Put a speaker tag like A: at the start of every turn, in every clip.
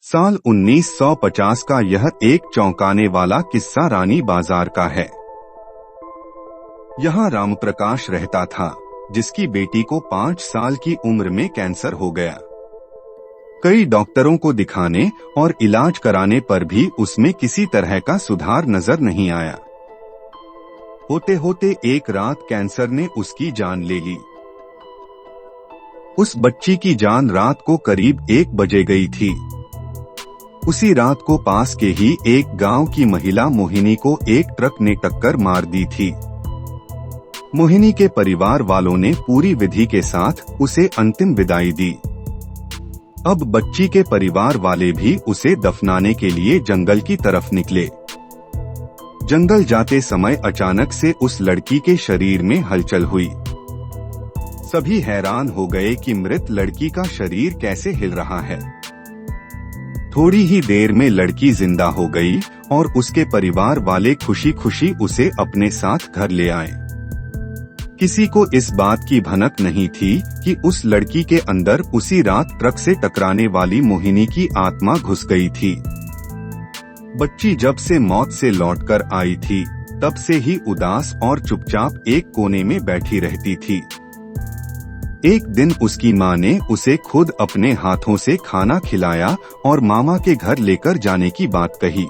A: साल 1950 का यह एक चौंकाने वाला किस्सा रानी बाजार का है। यहाँ रामप्रकाश रहता था, जिसकी बेटी को 5 साल की उम्र में कैंसर हो गया। कई डॉक्टरों को दिखाने और इलाज कराने पर भी उसमें किसी तरह का सुधार नजर नहीं आया। होते होते एक रात कैंसर ने उसकी जान ले ली। उस बच्ची की जान रात को करीब 1 बजे गई थी। उसी रात को पास के ही एक गांव की महिला मोहिनी को एक ट्रक ने टक्कर मार दी थी। मोहिनी के परिवार वालों ने पूरी विधि के साथ उसे अंतिम विदाई दी। अब बच्ची के परिवार वाले भी उसे दफनाने के लिए जंगल की तरफ निकले। जंगल जाते समय अचानक से उस लड़की के शरीर में हलचल हुई। सभी हैरान हो गए कि मृत लड़की का शरीर कैसे हिल रहा है। थोड़ी ही देर में लड़की जिंदा हो गई और उसके परिवार वाले खुशी खुशी उसे अपने साथ घर ले आए। किसी को इस बात की भनक नहीं थी कि उस लड़की के अंदर उसी रात ट्रक से टकराने वाली मोहिनी की आत्मा घुस गई थी। बच्ची जब से मौत से लौटकर आई थी, तब से ही उदास और चुपचाप एक कोने में बैठी रहती थी। एक दिन उसकी माँ ने उसे खुद अपने हाथों से खाना खिलाया और मामा के घर लेकर जाने की बात कही।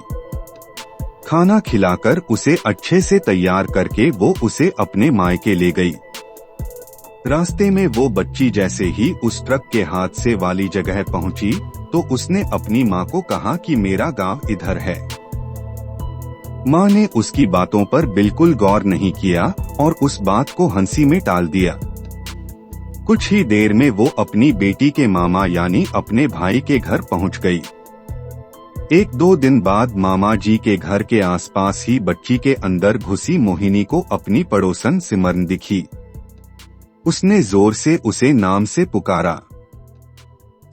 A: खाना खिलाकर उसे अच्छे से तैयार करके वो उसे अपने मायके ले गई। रास्ते में वो बच्ची जैसे ही उस ट्रक के हादसे वाली जगह पहुंची, तो उसने अपनी माँ को कहा कि मेरा गांव इधर है। माँ ने उसकी बातों पर बिल्कुल गौर नहीं किया और उस बात को हंसी में टाल दिया। कुछ ही देर में वो अपनी बेटी के मामा यानी अपने भाई के घर पहुंच गई। 1-2 दिन बाद मामा जी के घर के आसपास ही बच्ची के अंदर घुसी मोहिनी को अपनी पड़ोसन सिमरन दिखी। उसने जोर से उसे नाम से पुकारा।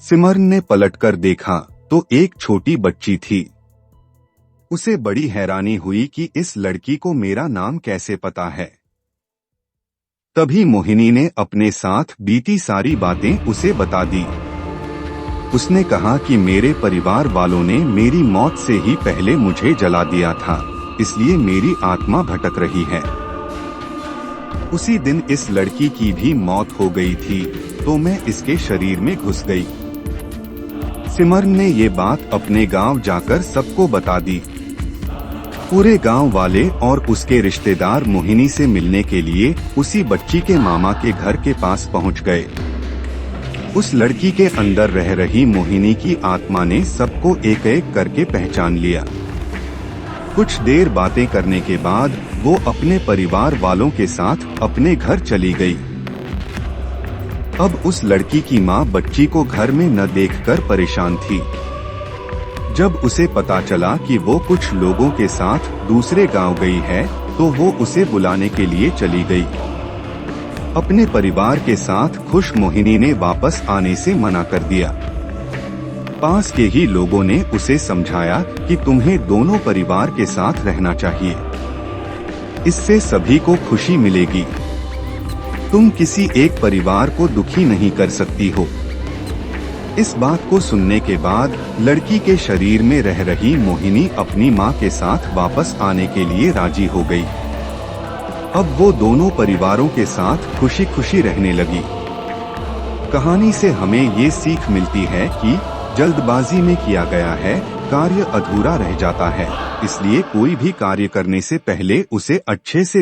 A: सिमरन ने पलटकर देखा तो एक छोटी बच्ची थी। उसे बड़ी हैरानी हुई कि इस लड़की को मेरा नाम कैसे पता है। तभी मोहिनी ने अपने साथ बीती सारी बातें उसे बता दी। उसने कहा कि मेरे परिवार वालों ने मेरी मौत से ही पहले मुझे जला दिया था, इसलिए मेरी आत्मा भटक रही है। उसी दिन इस लड़की की भी मौत हो गई थी, तो मैं इसके शरीर में घुस गई। सिमरन ने ये बात अपने गांव जाकर सबको बता दी। पूरे गांव वाले और उसके रिश्तेदार मोहिनी से मिलने के लिए उसी बच्ची के मामा के घर के पास पहुंच गए। उस लड़की के अंदर रह रही मोहिनी की आत्मा ने सबको एक एक करके पहचान लिया। कुछ देर बातें करने के बाद वो अपने परिवार वालों के साथ अपने घर चली गई। अब उस लड़की की माँ बच्ची को घर में न देखकर परेशान थी। जब उसे पता चला कि वो कुछ लोगों के साथ दूसरे गांव गई है, तो वो उसे बुलाने के लिए चली गई। अपने परिवार के साथ खुश मोहिनी ने वापस आने से मना कर दिया। पास के ही लोगों ने उसे समझाया कि तुम्हें दोनों परिवार के साथ रहना चाहिए, इससे सभी को खुशी मिलेगी। तुम किसी एक परिवार को दुखी नहीं कर सकती हो। इस बात को सुनने के बाद लड़की के शरीर में रह रही मोहिनी अपनी माँ के साथ वापस आने के लिए राजी हो गई। अब वो दोनों परिवारों के साथ खुशी खुशी रहने लगी। कहानी से हमें ये सीख मिलती है कि जल्दबाजी में किया गया है कार्य अधूरा रह जाता है, इसलिए कोई भी कार्य करने से पहले उसे अच्छे से